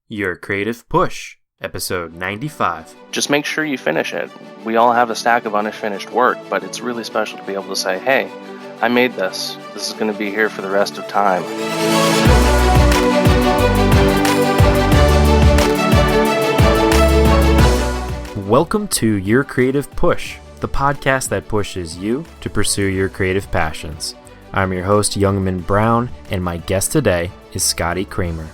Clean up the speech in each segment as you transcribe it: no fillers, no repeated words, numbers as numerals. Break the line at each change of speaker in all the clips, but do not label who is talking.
Your Creative Push, episode 95.
Just make sure you finish it. We all have a stack of unfinished work, but it's really special to be able to say, hey, I made this. This is going to be here for the rest of time.
Welcome to Your Creative Push, the podcast that pushes you to pursue your creative passions. I'm your host, Youngman Brown, and my guest today is Skoddie Kraemer.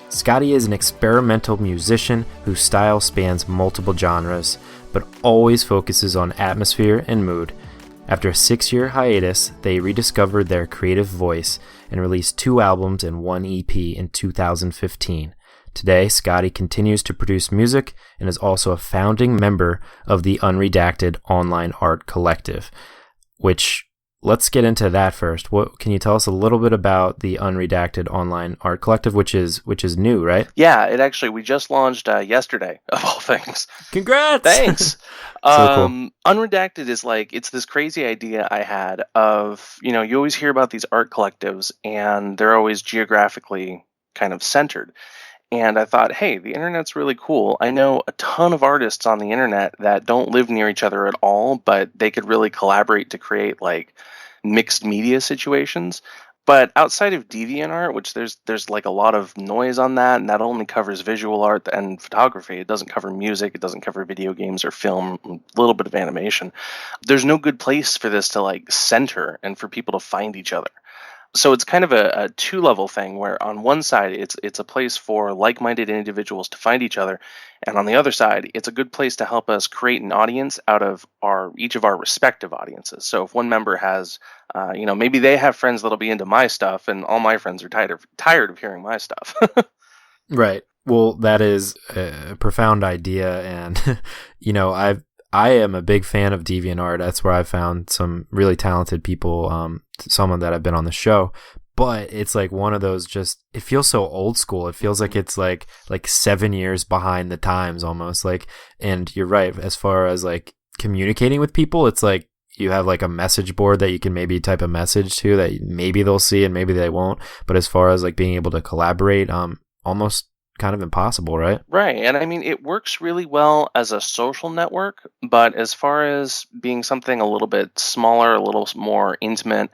Skoddie is an experimental musician whose style spans multiple genres, but always focuses on atmosphere and mood. After a 6-year hiatus, they rediscovered their creative voice and released 2 albums and 1 EP in 2015. Today, Skoddie continues to produce music and is also a founding member of the Unredacted online art collective, which... Let's get into that first. What can you tell us a little bit about the Unredacted Online Art Collective, which is new, right?
Yeah, we just launched yesterday, of all things.
Congrats!
Thanks.
Cool.
Unredacted is it's this crazy idea I had of, you always hear about these art collectives and they're always geographically kind of centered. And I thought, hey, the internet's really cool. I know a ton of artists on the internet that don't live near each other at all, but they could really collaborate to create mixed media situations. But outside of DeviantArt, which there's a lot of noise on that, and that only covers visual art and photography. It doesn't cover music. It doesn't cover video games or film, a little bit of animation. There's no good place for this to center and for people to find each other. So it's kind of a two-level thing where on one side it's a place for like-minded individuals to find each other, and on the other side it's a good place to help us create an audience out of each of our respective audiences. So if one member has, maybe they have friends that'll be into my stuff, and all my friends are tired of hearing my stuff.
Right. Well, that is a profound idea, and I am a big fan of DeviantArt. That's where I found some really talented people, some that have been on the show. But it's one of those it feels so old school. It feels like it's like 7 years behind the times almost. And you're right, as far as communicating with people, it's you have a message board that you can maybe type a message to that maybe they'll see and maybe they won't. But as far as being able to collaborate, almost kind of impossible, right?
Right. And I mean, it works really well as a social network, but as far as being something a little bit smaller, a little more intimate,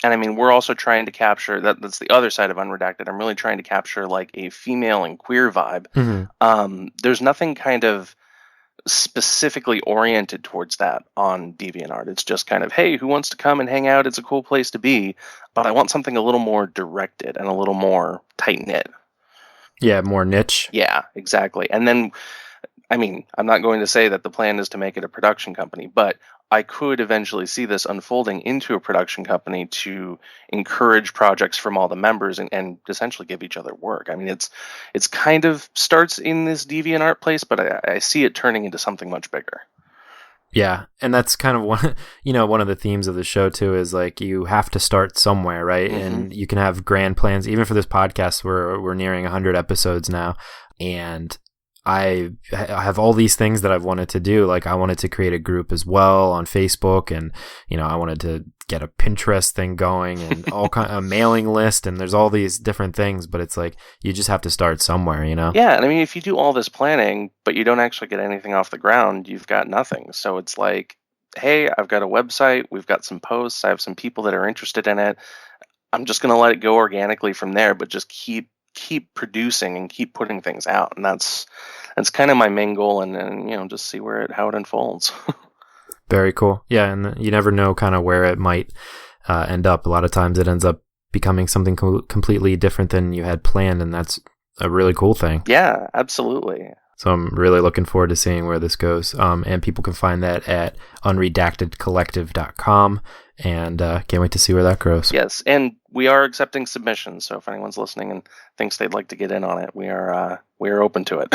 and I mean, we're also trying to capture that's the other side of Unredacted. I'm really trying to capture a female and queer vibe.
Mm-hmm.
There's nothing kind of specifically oriented towards that on DeviantArt. It's just kind of, hey, who wants to come and hang out? It's a cool place to be, but I want something a little more directed and a little more tight-knit.
Yeah, more niche.
Yeah, exactly. And then, I mean, I'm not going to say that the plan is to make it a production company, but I could eventually see this unfolding into a production company to encourage projects from all the members and essentially give each other work. I mean, it's kind of starts in this DeviantArt place, but I see it turning into something much bigger.
Yeah, and that's kind of one of the themes of the show too is you have to start somewhere, right? Mm-hmm. And you can have grand plans. Even for this podcast, we're nearing 100 episodes now, and I have all these things that I've wanted to do. I wanted to create a group as well on Facebook, and I wanted to get a Pinterest thing going and a mailing list, and there's all these different things. But it's you just have to start somewhere,
Yeah, and I mean, if you do all this planning, but you don't actually get anything off the ground, you've got nothing. So it's hey, I've got a website, we've got some posts, I have some people that are interested in it. I'm just going to let it go organically from there, but just keep producing and keep putting things out, and that's kind of my main goal, and just see how it unfolds.
Very cool. Yeah, and you never know kind of where it might end up. A lot of times it ends up becoming something completely different than you had planned, and that's a really cool thing.
Yeah, absolutely.
So I'm really looking forward to seeing where this goes. And people can find that at unredactedcollective.com, and can't wait to see where that grows.
Yes, and we are accepting submissions, so if anyone's listening and thinks they'd like to get in on it, we are open to it.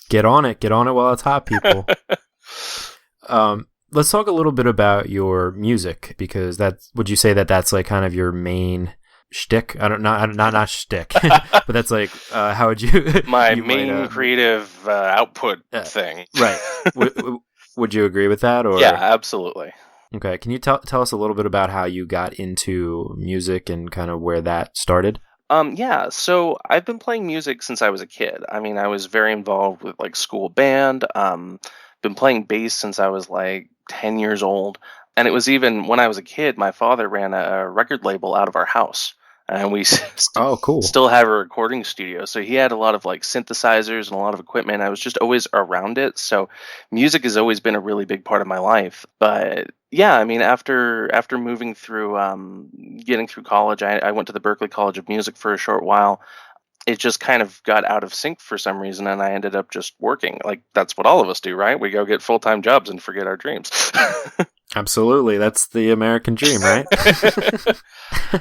Get on it while it's hot, people. Let's talk a little bit about your music, because would you say that's kind of your main shtick? Not shtick, but that's how would you?
My main creative output thing.
Right. Would you agree with that? Or
yeah, absolutely.
Okay. Can you tell us a little bit about how you got into music and kind of where that started?
Yeah, so I've been playing music since I was a kid. I mean, I was very involved with like school band. Been playing bass since I was like 10 years old. And it was even when I was a kid, my father ran a record label out of our house. And we
Oh, cool.
still have a recording studio. So he had a lot of like synthesizers and a lot of equipment. I was just always around it. So music has always been a really big part of my life. But yeah, I mean, after moving through, getting through college, I went to the Berklee College of Music for a short while. It just kind of got out of sync for some reason, and I ended up just working. Like that's what all of us do, right? We go get full-time jobs and forget our dreams.
Absolutely. That's the American dream, right?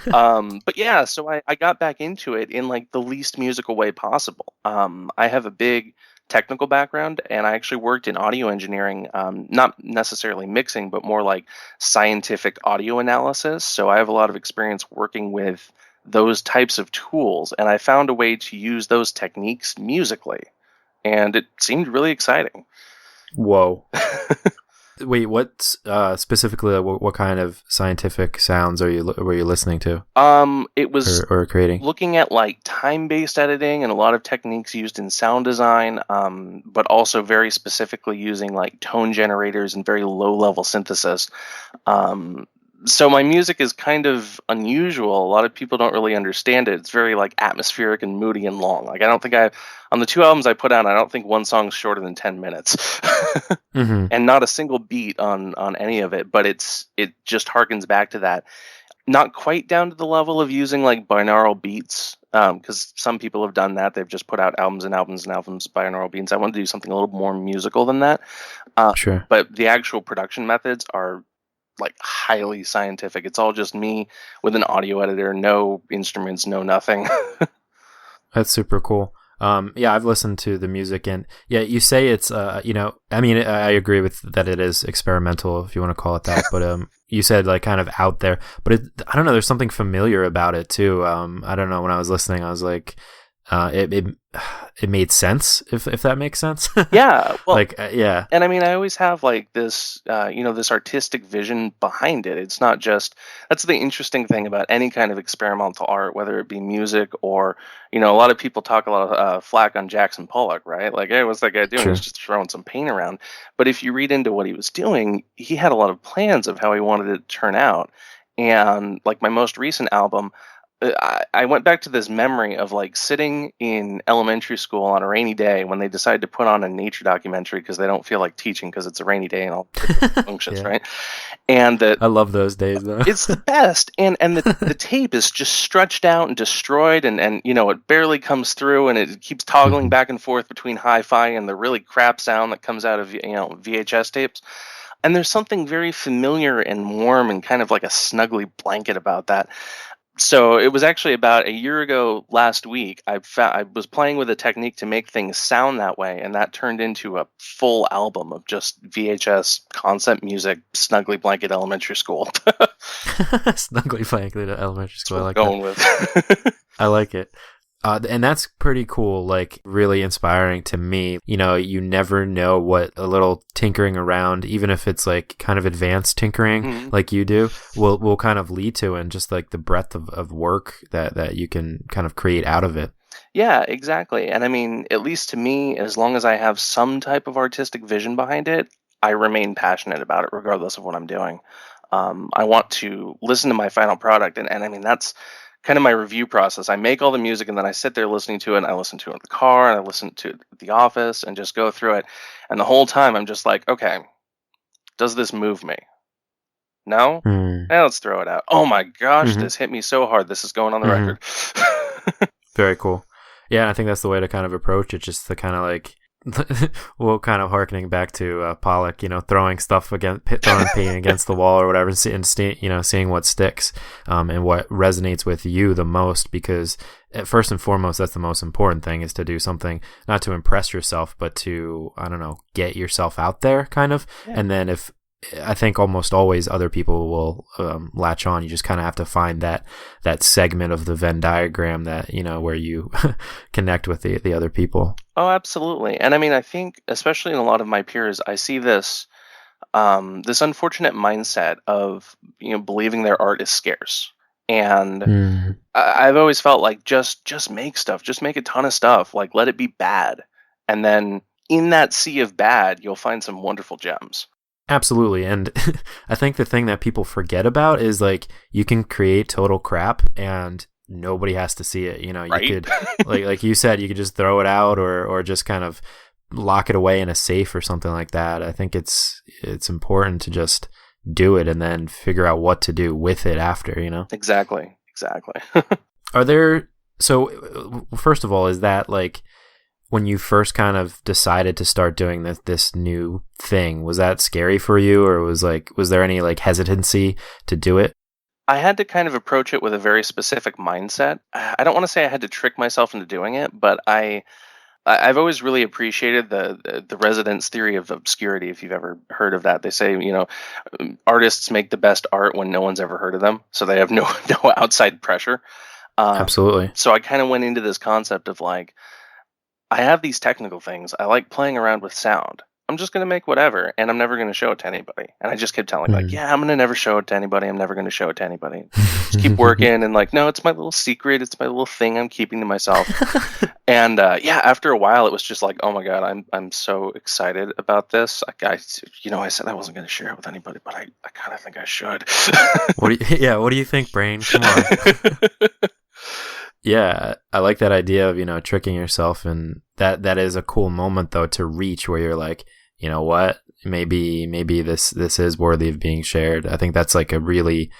But yeah, so I got back into it in like the least musical way possible. I have a big technical background, and I actually worked in audio engineering, not necessarily mixing, but more like scientific audio analysis. So I have a lot of experience working with those types of tools, and I found a way to use those techniques musically, and it seemed really exciting.
Whoa. Wait, what specifically? What kind of scientific sounds were you listening to
It was
or creating?
looking at like time-based editing and a lot of techniques used in sound design, but also very specifically using like tone generators and very low-level synthesis. So my music is kind of unusual. A lot of people don't really understand it. It's very like atmospheric and moody and long. Like I don't think on the two albums I put out, I don't think one song's shorter than 10 minutes.
Mm-hmm.
And not a single beat on any of it, but it just harkens back to that. Not quite down to the level of using like binaural beats, because some people have done that. They've just put out albums and albums and albums of binaural beats. I wanted to do something a little more musical than that.
Sure.
But the actual production methods are like highly scientific. It's all just me with an audio editor, no instruments, no nothing.
That's super cool. Yeah, I've listened to the music, and yeah, you say it's, I mean, I agree with that. It is experimental, if you want to call it that. But you said like kind of out there, but I don't know. There's something familiar about it too. I don't know. When I was listening, I was like, it made sense if that makes sense.
Yeah, well,
Like yeah,
and I mean, I always have like this, this artistic vision behind it. It's not just, that's the interesting thing about any kind of experimental art, whether it be music or, a lot of people talk a lot of flack on Jackson Pollock, right? Like, hey, what's that guy doing? He's
sure.
just throwing some paint around. But if you read into what he was doing, he had a lot of plans of how he wanted it to turn out. And like my most recent album, I went back to this memory of like sitting in elementary school on a rainy day when they decide to put on a nature documentary because they don't feel like teaching because it's a rainy day and all functions,
Yeah.
right? And that
I love those days though.
it's the best, and the tape is just stretched out and destroyed, and it barely comes through, and it keeps toggling back and forth between hi-fi and the really crap sound that comes out of VHS tapes. And there's something very familiar and warm and kind of like a snuggly blanket about that. So it was actually about a year ago last week. I was playing with a technique to make things sound that way, and that turned into a full album of just VHS concept music, Snuggly Blanket Elementary School.
Snuggly Blanket at elementary school. I like
going
that.
with.
I like it. And that's pretty cool, like really inspiring to me. You never know what a little tinkering around, even if it's like kind of advanced tinkering like you do, will kind of lead to, and just like the breadth of work that you can kind of create out of it.
Yeah, exactly. And I mean, at least to me, as long as I have some type of artistic vision behind it, I remain passionate about it regardless of what I'm doing. I want to listen to my final product, and I mean, that's kind of my review process. I make all the music and then I sit there listening to it, and I listen to it in the car and I listen to it at the office and just go through it. And the whole time I'm just like, okay, does this move me? No? Let's throw it out. Oh my gosh,
Mm-hmm.
this hit me so hard. This is going on the
Mm-hmm.
record.
Very cool. Yeah, I think that's the way to kind of approach it. Just to kind of like, well, kind of harkening back to Pollock, throwing stuff against, throwing paint against the wall or whatever, and seeing what sticks, and what resonates with you the most. Because first and foremost, that's the most important thing, is to do something not to impress yourself, but to, I don't know, get yourself out there, kind of.
Yeah.
And then I think almost always other people will latch on. You just kind of have to find that segment of the Venn diagram that, where you connect with the other people.
Oh, absolutely. And I mean, I think, especially in a lot of my peers, I see this this unfortunate mindset of believing their art is scarce. And
Mm.
I've always felt like just make stuff, just make a ton of stuff, like let it be bad, and then in that sea of bad, you'll find some wonderful gems.
Absolutely. And I think the thing that people forget about is like you can create total crap and nobody has to see it. You know, you
Right?
could like you said, you could just throw it out or just kind of lock it away in a safe or something like that. I think it's important to just do it and then figure out what to do with it after, you know?
Exactly.
Are there, so first of all, is that like when you first kind of decided to start doing this new thing, was that scary for you, or was there any like hesitancy to do it?
I had to kind of approach it with a very specific mindset. I don't want to say I had to trick myself into doing it, but I've always really appreciated the residence theory of obscurity. If you've ever heard of that, they say, artists make the best art when no one's ever heard of them, so they have no outside pressure.
Absolutely.
So I kind of went into this concept of like, I have these technical things. I like playing around with sound. I'm just going to make whatever, and I'm never going to show it to anybody. And I just kept telling like, yeah, I'm going to never show it to anybody. I'm never going to show it to anybody. Just keep working. And like, no, it's my little secret. It's my little thing I'm keeping to myself. And after a while, it was just like, oh my God, I'm so excited about this. I said I wasn't going to share it with anybody, but I kind of think I should.
What do you think, Brain? Come on. Yeah, I like that idea of, tricking yourself, and that is a cool moment though to reach where you're like, you know what, maybe this is worthy of being shared. I think that's like a really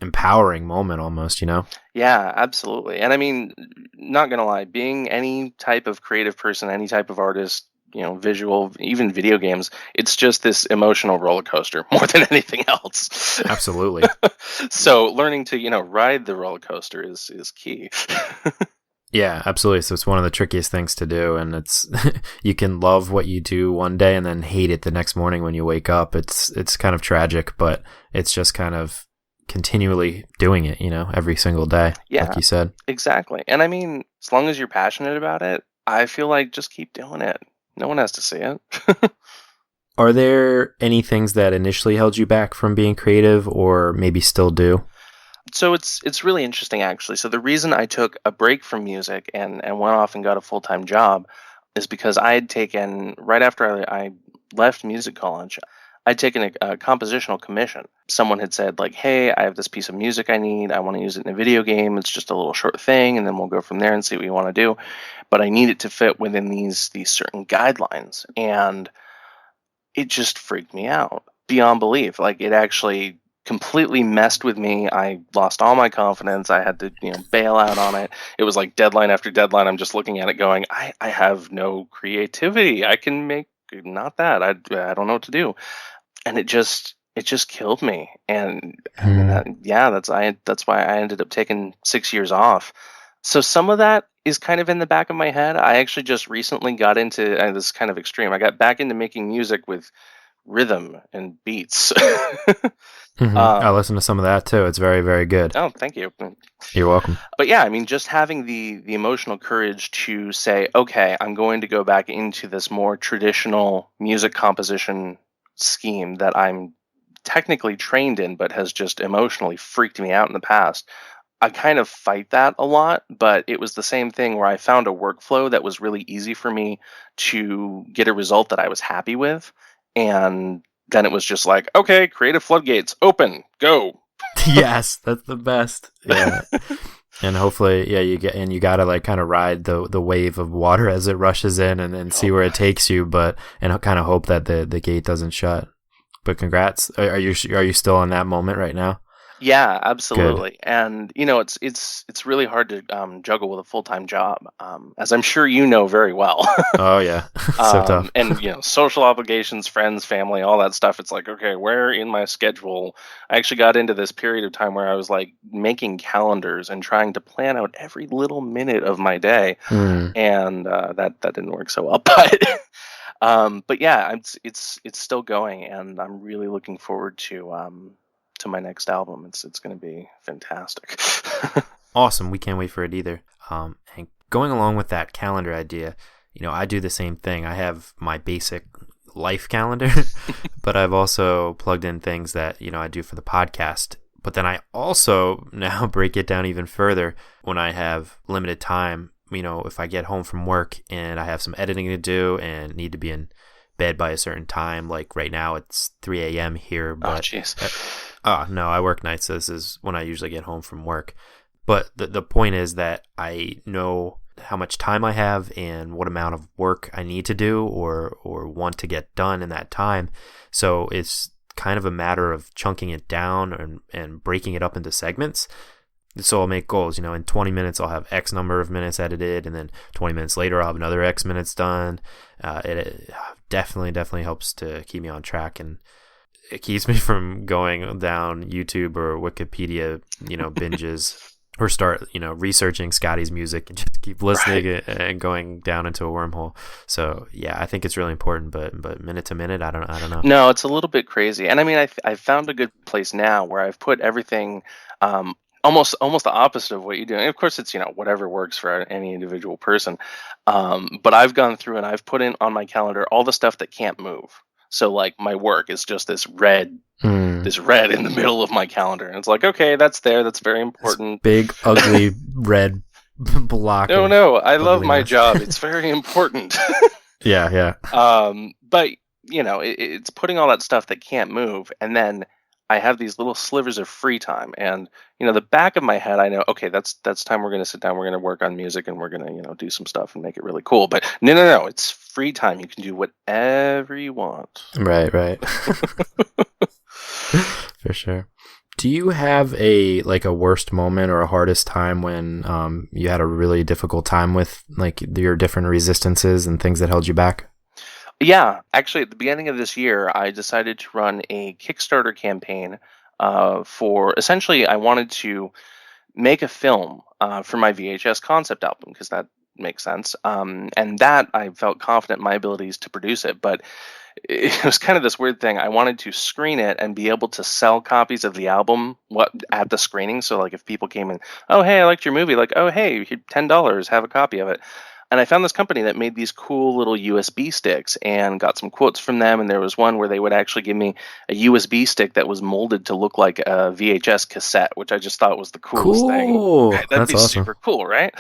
empowering moment almost,
Yeah, absolutely. And I mean, not gonna lie, being any type of creative person, any type of artist, visual, even video games, it's just this emotional roller coaster more than anything else.
Absolutely.
So learning to, ride the roller coaster is key.
Yeah, absolutely. So it's one of the trickiest things to do, and it's you can love what you do one day and then hate it the next morning when you wake up. It's kind of tragic, but it's just kind of continually doing it, every single day, like you said.
Exactly. And I mean, as long as you're passionate about it, I feel like just keep doing it. No one has to see it.
Are there any things that initially held you back from being creative, or maybe still do?
So it's really interesting, actually. So the reason I took a break from music and went off and got a full-time job is because I had taken, right after I left music college, I'd taken a compositional commission. Someone had said like, hey, I have this piece of music I need. I want to use it in a video game. It's just a little short thing, and then we'll go from there and see what you want to do. But I need it to fit within these certain guidelines. And it just freaked me out beyond belief. Like, it actually completely messed with me. I lost all my confidence. I had to, bail out on it. It was like deadline after deadline. I'm just looking at it going, I have no creativity. I can make not that. I don't know what to do. And it just killed me. And that's why I ended up taking 6 years off. So some of that is kind of in the back of my head. I actually just recently got into this is kind of extreme. I got back into making music with rhythm and beats.
I listen to some of that too. It's very, very good.
Oh, thank you.
You're welcome.
But yeah, I mean, just having the emotional courage to say, okay, I'm going to go back into this more traditional music composition scheme that I'm technically trained in, but has just emotionally freaked me out in the past. I kind of fight that a lot, but it was the same thing where I found a workflow that was really easy for me to get a result that I was happy with. And then it was just like, okay, creative floodgates, open, go.
Yes, that's the best. Yeah. And hopefully, you gotta like kind of ride the wave of water as it rushes in and see where it takes you, and kind of hope that the gate doesn't shut. But congrats. Are you still in that moment right now?
Yeah, absolutely.
Good.
And it's really hard to juggle with a full-time job, as I'm sure you know very well.
Oh yeah, so tough.
And social obligations, friends, family, all that stuff. It's like, okay, where in my schedule? I actually got into this period of time where I was like making calendars and trying to plan out every little minute of my day, and that didn't work so well. But yeah, it's still going, and I'm really looking forward to my next album. It's going to be fantastic.
Awesome. We can't wait for it either. And going along with that calendar idea, I do the same thing. I have my basic life calendar, but I've also plugged in things that, I do for the podcast But then I also now break it down even further when I have limited time. If I get home from work and I have some editing to do and need to be in bed by a certain time, like right now it's 3 a.m. here. But
jeez.
No, I work nights, so this is when I usually get home from work. But the point is that I know how much time I have and what amount of work I need to do or want to get done in that time. So it's kind of a matter of chunking it down and breaking it up into segments. So I'll make goals, in 20 minutes I'll have X number of minutes edited, and then 20 minutes later I'll have another X minutes done. It definitely helps to keep me on track, and it keeps me from going down YouTube or Wikipedia, binges or start, researching Skoddie's music and just keep listening and going down into a wormhole. So yeah, I think it's really important, but minute to minute, I don't know.
No, it's a little bit crazy. And I mean, I've found a good place now where I've put everything, almost the opposite of what you do. And of course, it's whatever works for any individual person. But I've gone through and I've put in on my calendar all the stuff that can't move. So like my work is just this red in the middle of my calendar, and it's like, okay, that's there. That's very important.
This big ugly red block.
No, I love my job. It's very important.
Yeah.
But it's putting all that stuff that can't move, and then I have these little slivers of free time, and the back of my head, I know, okay, that's time we're going to sit down, we're going to work on music, and we're going to do some stuff and make it really cool. But no, it's free time. You can do whatever you want.
Right. For sure. Do you have a worst moment or a hardest time when you had a really difficult time with like your different resistances and things that held you back?
Yeah, actually, at the beginning of this year, I decided to run a Kickstarter campaign for essentially, I wanted to make a film for my VHS concept album, because that makes sense. And that I felt confident in my abilities to produce it, but it was kind of this weird thing. I wanted to screen it and be able to sell copies of the album at the screening. So like if people came in, oh, hey, I liked your movie, like, oh, hey, $10, have a copy of it. And I found this company that made these cool little USB sticks and got some quotes from them. And there was one where they would actually give me a USB stick that was molded to look like a VHS cassette, which I just thought was the coolest thing. That'd
That's
be
awesome.
super cool, right?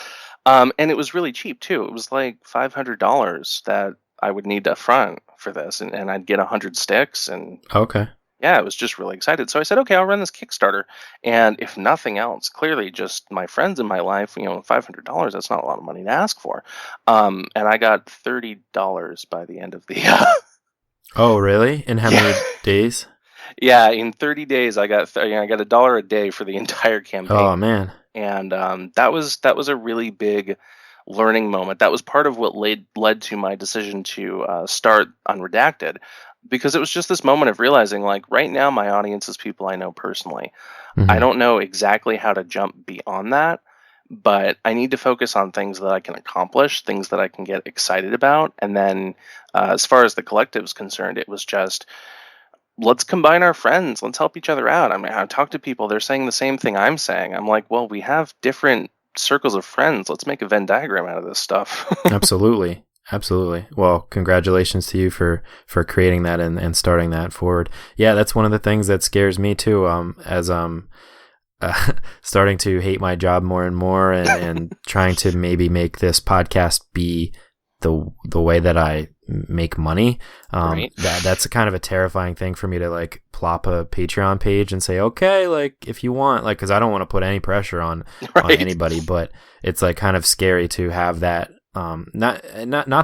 And it was really cheap too. It was like $500 that I would need to front for this, and I'd get 100 sticks. And
Okay.
yeah, I was just really excited. So I said, okay, I'll run this Kickstarter. And if nothing else, clearly just my friends in my life, $500, that's not a lot of money to ask for. And I got $30 by the end of the...
Oh, really? In how many days?
Yeah, in 30 days, I got $1 a day for the entire campaign.
Oh, man.
And that was a really big learning moment. That was part of what led to my decision to start Unredacted. Because it was just this moment of realizing, like, right now my audience is people I know personally.
Mm-hmm.
I don't know exactly how to jump beyond that, but I need to focus on things that I can accomplish, things that I can get excited about. And then as far as the collective is concerned, it was just, let's combine our friends. Let's help each other out. I mean, I talk to people, they're saying the same thing I'm saying. I'm like, well, we have different circles of friends. Let's make a Venn diagram out of this stuff.
Absolutely. Well, congratulations to you for creating that and starting that forward. Yeah, that's one of the things that scares me too. As starting to hate my job more and more, and trying to maybe make this podcast be the way that I make money.
Right.
That's a kind of a terrifying thing for me to like plop a Patreon page and say, okay, like if you want, like, because I don't want to put any pressure on anybody, but it's like kind of scary to have that. Not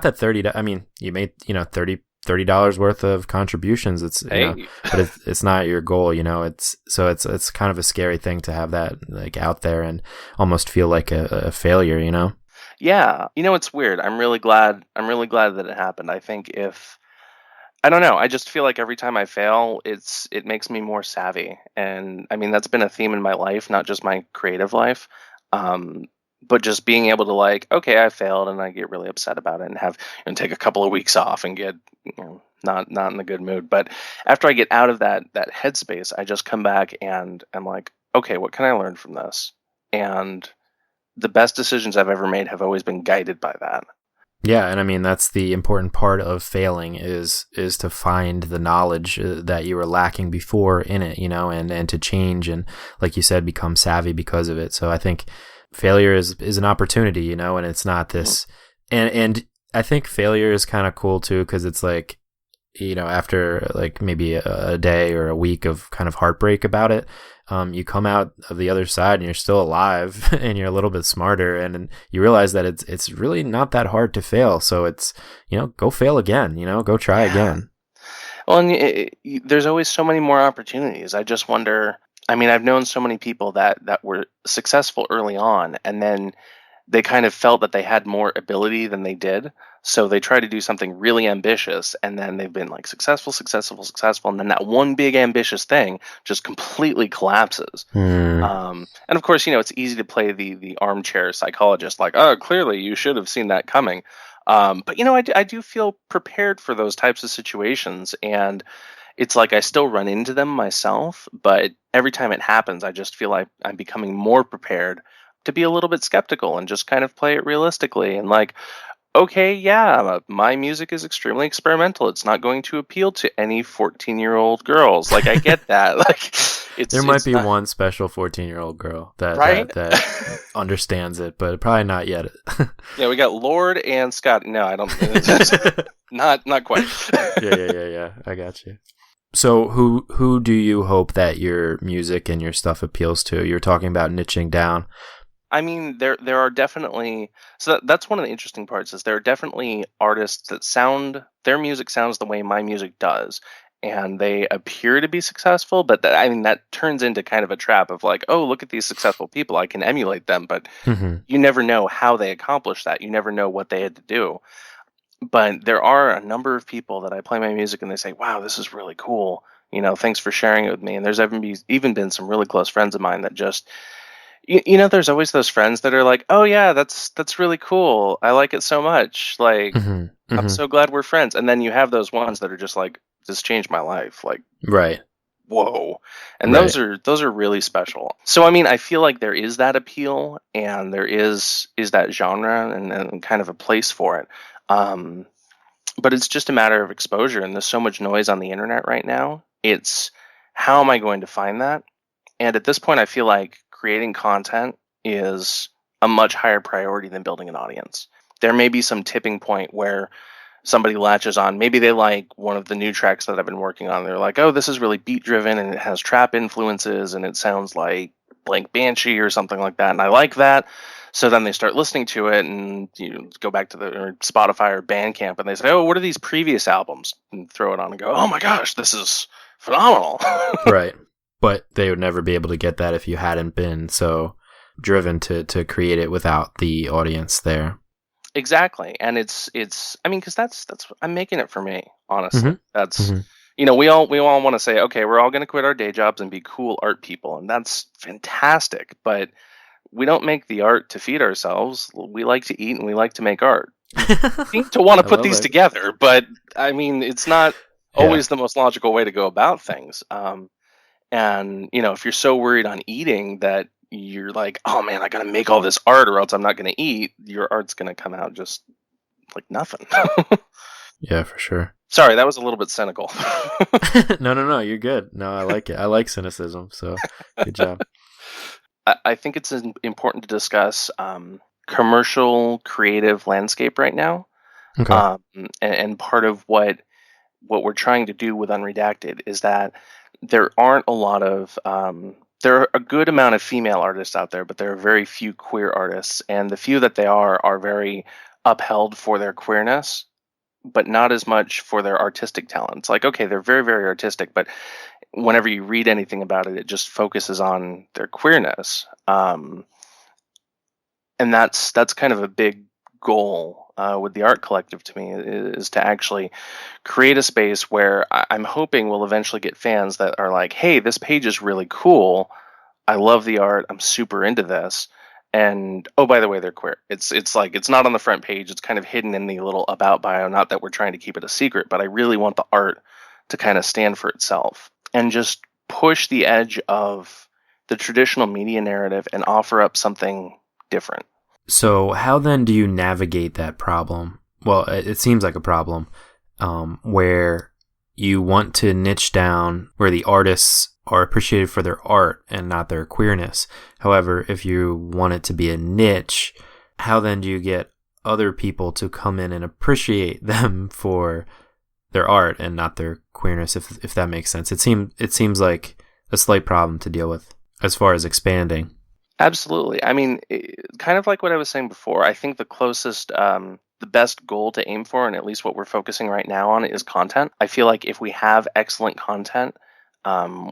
that 30. I mean, you made $30 worth of contributions. It's but it's not your goal. It's kind of a scary thing to have that like out there and almost feel like a failure.
Yeah, it's weird. I'm really glad that it happened. I think I don't know, I just feel like every time I fail, it makes me more savvy. And I mean, that's been a theme in my life, not just my creative life. But just being able to like, okay, I failed, and I get really upset about it and have take a couple of weeks off and get not in the good mood. But after I get out of that headspace, I just come back and I'm like, okay, what can I learn from this? And the best decisions I've ever made have always been guided by that.
Yeah, and I mean that's the important part of failing is to find the knowledge that you were lacking before in it, you know, and to change and, like you said, become savvy because of it. So I think failure is an opportunity, you know, and it's not this. And I think failure is kind of cool too, because it's like, you know, after like maybe a day or a week of kind of heartbreak about it, you come out of the other side and you're still alive and you're a little bit smarter, and you realize that it's really not that hard to fail. So it's, you know, go fail again, you know, go try again.
Well, and there's always so many more opportunities. I just wonder, I mean, I've known so many people that were successful early on, and then they kind of felt that they had more ability than they did. So they try to do something really ambitious, and then they've been like successful, and then that one big ambitious thing just completely collapses. And of course, you know, it's easy to play the armchair psychologist, like, oh, clearly you should have seen that coming. But you know, I do feel prepared for those types of situations, and it's like I still run into them myself, but every time it happens, I just feel like I'm becoming more prepared to be a little bit skeptical and just kind of play it realistically and like, okay, yeah, my music is extremely experimental. It's not going to appeal to any 14-year-old girls. Like, I get that. Like,
there might be
not,
one special 14-year-old girl that
right?
that understands it, but probably not yet.
Yeah, we got Lord and Scott. No, I don't. Not quite.
Yeah. I got you. So who do you hope that your music and your stuff appeals to? You're talking about niching down.
I mean, there are definitely, so that's one of the interesting parts is there are definitely artists that their music sounds the way my music does, and they appear to be successful, but I mean that turns into kind of a trap of like, oh, look at these successful people, I can emulate them, but you never know how they accomplished that. You never know what they had to do. But there are a number of people that I play my music and they say, wow, this is really cool. You know, thanks for sharing it with me. And there's even been some really close friends of mine that just, you know, there's always those friends that are like, oh yeah, that's really cool. I like it so much. Like, I'm so glad we're friends. And then you have those ones that are just like, this changed my life. Like,
right.
Whoa. And
Right.
those are really special. So I mean, I feel like there is that appeal and there is that genre and kind of a place for it. But it's just a matter of exposure, and there's so much noise on the internet right now. It's how am I going to find that? And at this point, I feel like creating content is a much higher priority than building an audience. There may be some tipping point where somebody latches on. Maybe they like one of the new tracks that I've been working on. They're like, oh, this is really beat driven and it has trap influences and it sounds like Blank Banshee or something like that. And I like that. So then they start listening to it and you go back to the Spotify or Bandcamp and they say, oh, what are these previous albums? And throw it on and go, oh my gosh, this is phenomenal.
Right. But they would never be able to get that if you hadn't been so driven to create it without the audience there.
Exactly. And it's I mean, because that's I'm making it for me, honestly. That's you know, we all want to say, okay, we're all going to quit our day jobs and be cool art people, and that's fantastic, but we don't make the art to feed ourselves. We like to eat and we like to make art. We need to want to put these together, but I mean, it's not always the most logical way to go about things. And you know, if you're so worried on eating that you're like, oh man, I gotta make all this art or else I'm not gonna eat, your art's gonna come out just like nothing.
Yeah, for sure.
Sorry, that was a little bit cynical.
No, you're good. No, I like it. I like cynicism, so good job.
I think it's important to discuss commercial creative landscape right now.
Okay.
And part of what we're trying to do with Unredacted is that there aren't a lot of there are a good amount of female artists out there, but there are very few queer artists, and the few that they are very upheld for their queerness, but not as much for their artistic talents. Like, okay, they're very, very artistic, but whenever you read anything about it, it just focuses on their queerness. And that's kind of a big goal with the art collective to me, is to actually create a space where I'm hoping we'll eventually get fans that are like, hey, this page is really cool. I love the art. I'm super into this. And oh, by the way, they're queer. It's like, it's not on the front page. It's kind of hidden in the little about bio. Not that we're trying to keep it a secret, but I really want the art to kind of stand for itself and just push the edge of the traditional media narrative and offer up something different.
So how then do you navigate that problem well, it seems like a problem, where you want to niche down where the artists are appreciated for their art and not their queerness. However, if you want it to be a niche, how then do you get other people to come in and appreciate them for their art and not their queerness, if that makes sense? It seems like a slight problem to deal with as far as expanding.
Absolutely. I mean, kind of like what I was saying before, I think the closest, the best goal to aim for, and at least what we're focusing right now on, is content. I feel like if we have excellent content,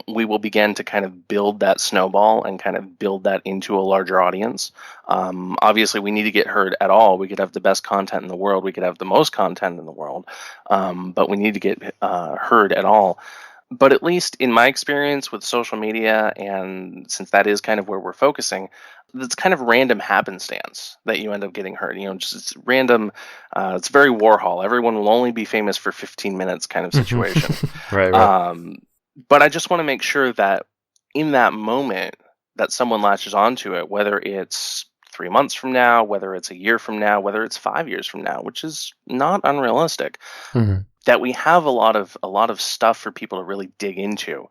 we will begin to kind of build that snowball and kind of build that into a larger audience. Obviously, we need to get heard at all. We could have the best content in the world. We could have the most content in the world. But we need to get heard at all. But at least in my experience with social media, and since that is kind of where we're focusing, it's kind of random happenstance that you end up getting heard. Just it's random. It's very Warhol. Everyone will only be famous for 15 minutes kind of situation.
Right.
But I just want to make sure that in that moment that someone latches onto it, whether it's 3 months from now, whether it's a year from now, whether it's 5 years from now, which is not unrealistic, that we have a lot of stuff for people to really dig into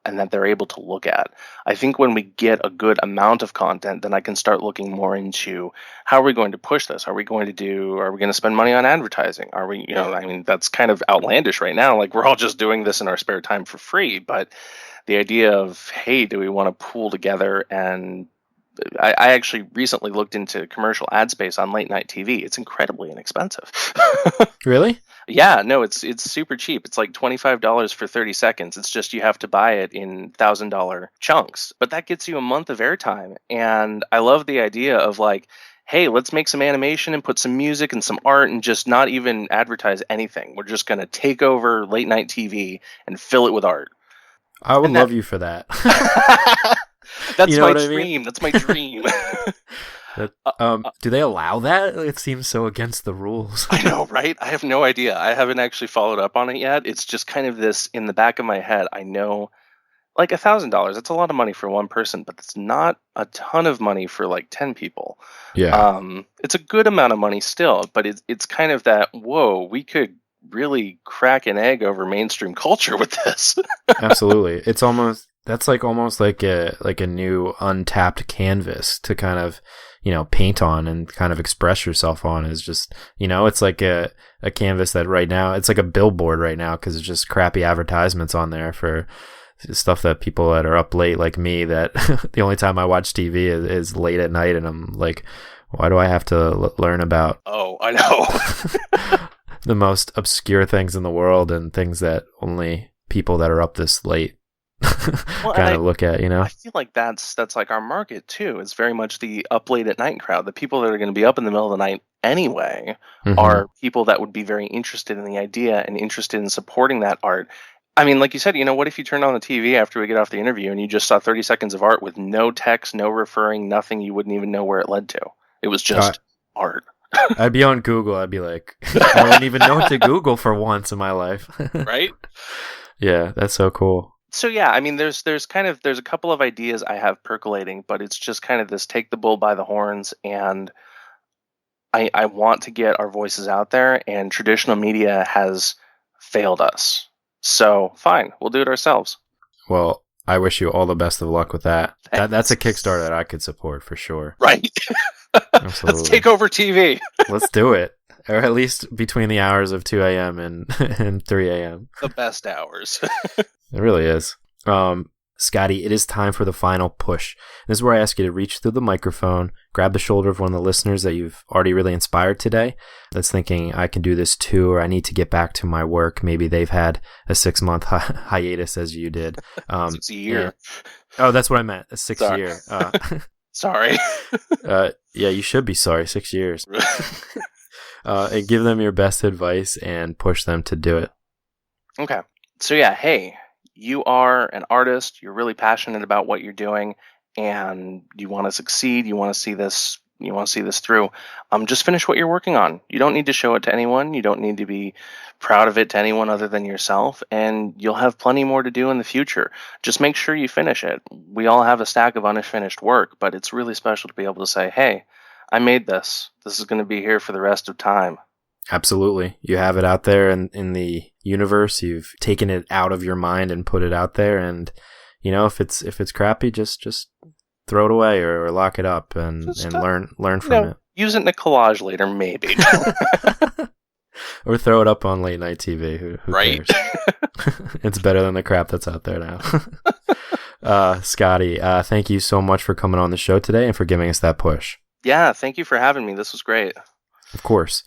and that they're able to look at. I think when we get a good amount of content, then I can start looking more into how are we going to push this? Are we going to spend money on advertising? Are we, I mean, that's kind of outlandish right now. Like, we're all just doing this in our spare time for free. But the idea of, hey, do we want to pool together? And I actually recently looked into commercial ad space on late night TV. It's incredibly inexpensive.
Really?
Yeah, no, it's super cheap. It's like $25 for 30 seconds. It's just you have to buy it in $1,000 chunks. But that gets you a month of airtime. And I love the idea of like, hey, let's make some animation and put some music and some art and just not even advertise anything. We're just going to take over late night TV and fill it with art.
I would love you for that.
That's my dream. That's my dream.
Do they allow that? It seems so against the rules.
I know, right? I have no idea. I haven't actually followed up on it yet. It's just kind of this in the back of my head. I know, like $1,000. That's a lot of money for one person, but it's not a ton of money for like 10 people.
Yeah.
It's a good amount of money still, but it's kind of that. Whoa, we could really crack an egg over mainstream culture with this.
Absolutely. That's almost like a new untapped canvas to kind of, paint on and kind of express yourself on. Is just, it's like a canvas that right now, it's like a billboard right now because it's just crappy advertisements on there for stuff that people that are up late like me, that the only time I watch TV is late at night, and I'm like, why do I have to learn about
Oh, I know.
the most obscure things in the world and things that only people that are up this late kind of look at, I
feel like that's like our market too. It's very much the up late at night crowd. The people that are going to be up in the middle of the night anyway are people that would be very interested in the idea and interested in supporting that art. I mean, like you said, what if you turned on the TV after we get off the interview and you just saw 30 seconds of art with no text, no referring, nothing? You wouldn't even know where it led to. It was just art.
I'd be on Google. I'd be like, I wouldn't even know what to Google for once in my life.
Right?
Yeah, that's so cool.
So yeah, I mean, there's a couple of ideas I have percolating, but it's just kind of this take the bull by the horns, and I want to get our voices out there, and traditional media has failed us. So fine, we'll do it ourselves.
Well, I wish you all the best of luck with that. That's a Kickstarter that I could support for sure.
Right.
Absolutely.
Let's take over TV.
Let's do it. Or at least between the hours of 2 a.m. and 3 a.m.
The best hours.
It really is. Skoddie, it is time for the final push. This is where I ask you to reach through the microphone, grab the shoulder of one of the listeners that you've already really inspired today, that's thinking, I can do this too, or I need to get back to my work. Maybe they've had a 6-month hiatus as you did.
6 year.
Oh, that's what I meant. A 6 year.
Sorry.
Yeah, you should be sorry. 6 years. And give them your best advice and push them to do it. Okay.
So yeah, hey, you are an artist, you're really passionate about what you're doing, and you want to succeed, you want to see this through. Just finish what you're working on. You don't need to show it to anyone. You don't need to be proud of it to anyone other than yourself, and you'll have plenty more to do in the future. Just make sure you finish it. We all have a stack of unfinished work, but it's really special to be able to say, hey, I made this. This is going to be here for the rest of time.
Absolutely. You have it out there in the universe. You've taken it out of your mind and put it out there. And, you know, if it's crappy, just throw it away or lock it up and learn from it.
Use it in a collage later, maybe.
Or throw it up on late night TV. Who
right.
cares? It's better than the crap that's out there now. Skoddie, thank you so much for coming on the show today and for giving us that push.
Yeah, thank you for having me. This was great.
Of course.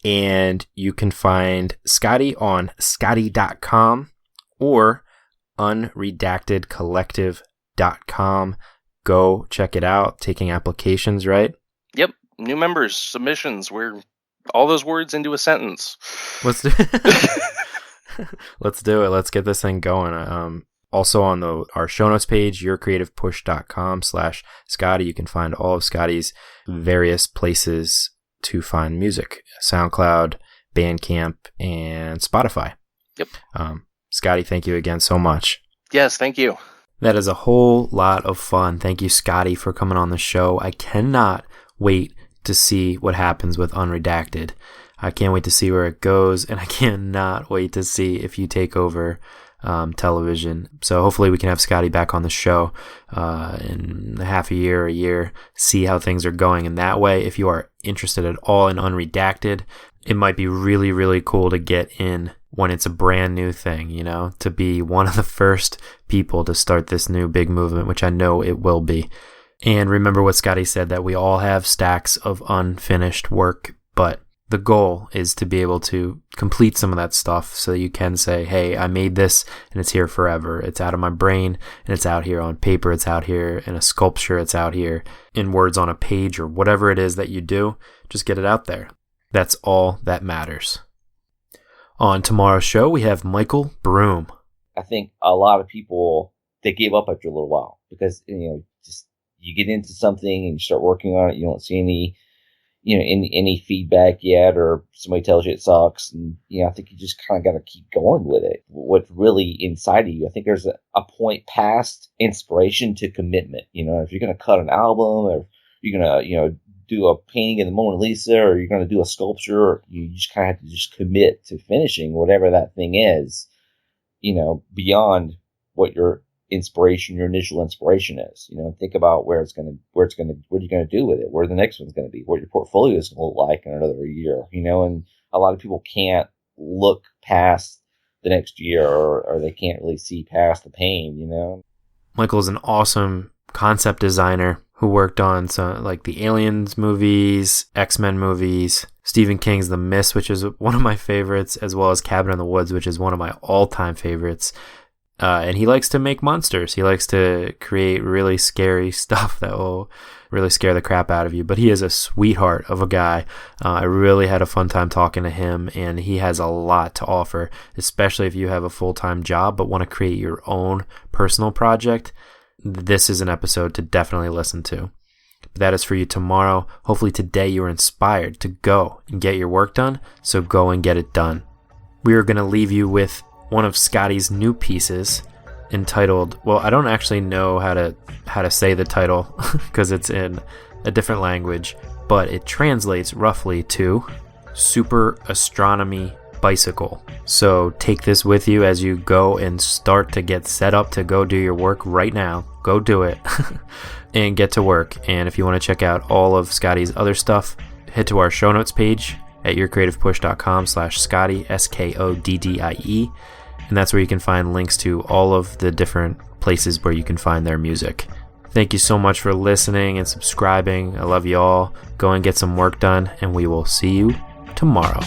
And you can find Skoddie on skoddie.com or unredactedcollective.com. Go check it out. Taking applications, right?
Yep. New members, submissions. We're all those words into a sentence.
Let's do it. Let's get this thing going. Also on our show notes page, yourcreativepush.com/Skoddie, you can find all of Skoddie's various places to find music: SoundCloud, Bandcamp, and Spotify.
Yep.
Skoddie, thank you again so much.
Yes, thank you.
That is a whole lot of fun. Thank you, Skoddie, for coming on the show. I cannot wait to see what happens with Unredacted. I can't wait to see where it goes, and I cannot wait to see if you take over television. So hopefully we can have Skoddie back on the show in half a year, see how things are going in that way. If you are interested at all in Unredacted, it might be really, really cool to get in when it's a brand new thing, you know, to be one of the first people to start this new big movement, which I know it will be. And remember what Skoddie said, that we all have stacks of unfinished work, but the goal is to be able to complete some of that stuff so you can say, hey, I made this and it's here forever. It's out of my brain and it's out here on paper. It's out here in a sculpture. It's out here in words on a page, or whatever it is that you do. Just get it out there. That's all that matters. On tomorrow's show, we have Michael Broom.
I think a lot of people, they give up after a little while because, just you get into something and you start working on it. You don't see any feedback yet, or somebody tells you it sucks. And, I think you just kind of got to keep going with it. What's really inside of you, I think there's a point past inspiration to commitment. If you're going to cut an album, or you're going to, do a painting of the Mona Lisa, or you're going to do a sculpture, you just kind of have to just commit to finishing whatever that thing is, beyond what your initial inspiration is. Think about what you're going to do with it, where the next one's going to be, what your portfolio is going to look like in another year, and a lot of people can't look past the next year, or they can't really see past the pain,
Michael's an awesome concept designer who worked on some like the Aliens movies, X-Men movies, Stephen King's The Mist, which is one of my favorites, as well as Cabin in the Woods, which is one of my all-time favorites. And he likes to make monsters. He likes to create really scary stuff that will really scare the crap out of you. But he is a sweetheart of a guy. I really had a fun time talking to him, and he has a lot to offer, especially if you have a full-time job but want to create your own personal project. This is an episode to definitely listen to. But that is for you tomorrow. Hopefully today you are inspired to go and get your work done, so go and get it done. We are going to leave you with one of Skoddie's new pieces entitled, well, I don't actually know how to say the title because it's in a different language, but it translates roughly to Super Astronomy Bicycle. So take this with you as you go and start to get set up to go do your work right now. Go do it and get to work. And if you want to check out all of Skoddie's other stuff, head to our show notes page at yourcreativepush.com/Skoddie, Skoddie. And that's where you can find links to all of the different places where you can find their music. Thank you so much for listening and subscribing. I love you all. Go and get some work done, and we will see you tomorrow.